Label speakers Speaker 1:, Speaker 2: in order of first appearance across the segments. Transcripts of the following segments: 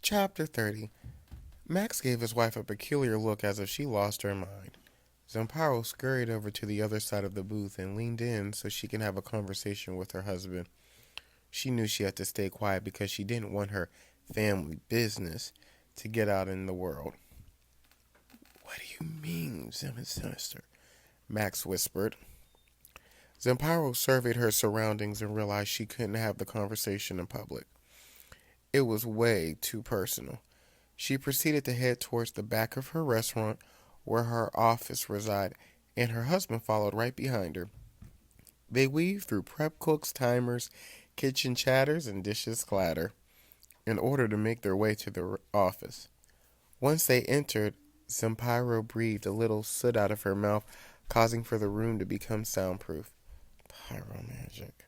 Speaker 1: Chapter 30. Max gave his wife a peculiar look as if she lost her mind. Zempyro scurried over to the other side of the booth and leaned in so she can have a conversation with her husband. She knew she had to stay quiet because she didn't want her family business to get out in the world. "What do you mean, sinister?" Max whispered. Zempyro surveyed her surroundings and realized she couldn't have the conversation in public. It was way too personal. She proceeded to head towards the back of her restaurant where her office resided, and her husband followed right behind her. They weaved through prep cooks, timers, kitchen chatters, and dishes clatter in order to make their way to the office. Once they entered, Zempyro breathed a little soot out of her mouth, causing for the room to become soundproof. "Pyro magic,"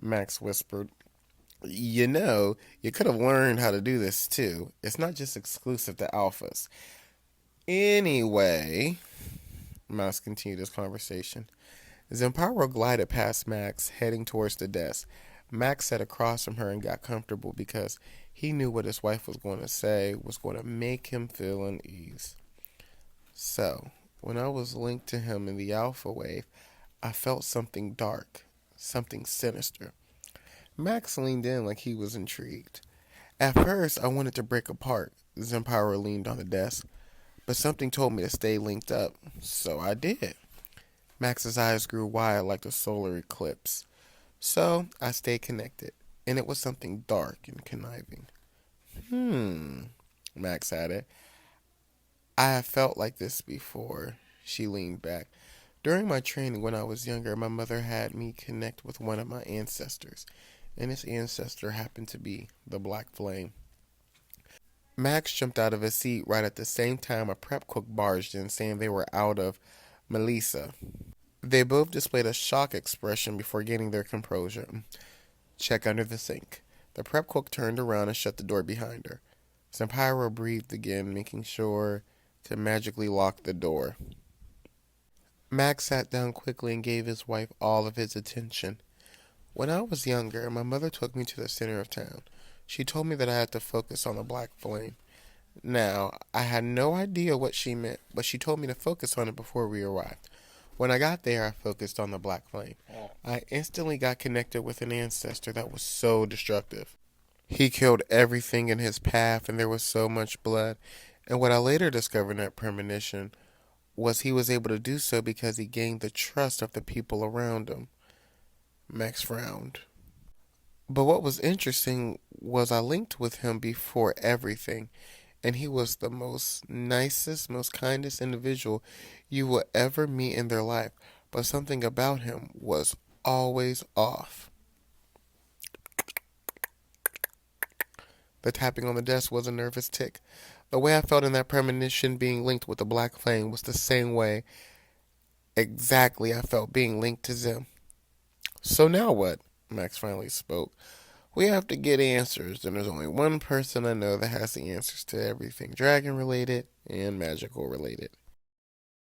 Speaker 1: Max whispered. You could have learned how to do this too. It's not just exclusive to alphas. Anyway, Max continued his conversation. Zempyro glided past Max, heading towards the desk. Max sat across from her and got comfortable because he knew what his wife was going to say was going to make him feel unease. So, when I was linked to him in the alpha wave, I felt something dark, something sinister. Max leaned in like he was intrigued. At first, I wanted to break apart. Zempyro leaned on the desk, but something told me to stay linked up, so I did. Max's eyes grew wide like the solar eclipse, so I stayed connected, and it was something dark and conniving. Max added. "I have felt like this before." She leaned back. "During my training when I was younger, my mother had me connect with one of my ancestors, and his ancestor happened to be the Black Flame." Max jumped out of his seat right at the same time a prep cook barged in, saying they were out of Melissa. They both displayed a shock expression before gaining their composure. "Check under the sink." The prep cook turned around and shut the door behind her. Zempyro breathed again, making sure to magically lock the door. Max sat down quickly and gave his wife all of his attention. "When I was younger, my mother took me to the center of town. She told me that I had to focus on the Black Flame. Now, I had no idea what she meant, but she told me to focus on it before we arrived. When I got there, I focused on the Black Flame. I instantly got connected with an ancestor that was so destructive. He killed everything in his path, and there was so much blood. And what I later discovered in that premonition was he was able to do so because he gained the trust of the people around him." Max frowned. "But what was interesting was I linked with him before everything, and he was the most nicest, most kindest individual you will ever meet in their life, but something about him was always off." The tapping on the desk was a nervous tick. The way I felt in that premonition being linked with the Black Flame was the same way exactly I felt being linked to Zem. "So now what?" Max finally spoke. "We have to get answers, and there's only one person I know that has the answers to everything dragon-related and magical-related."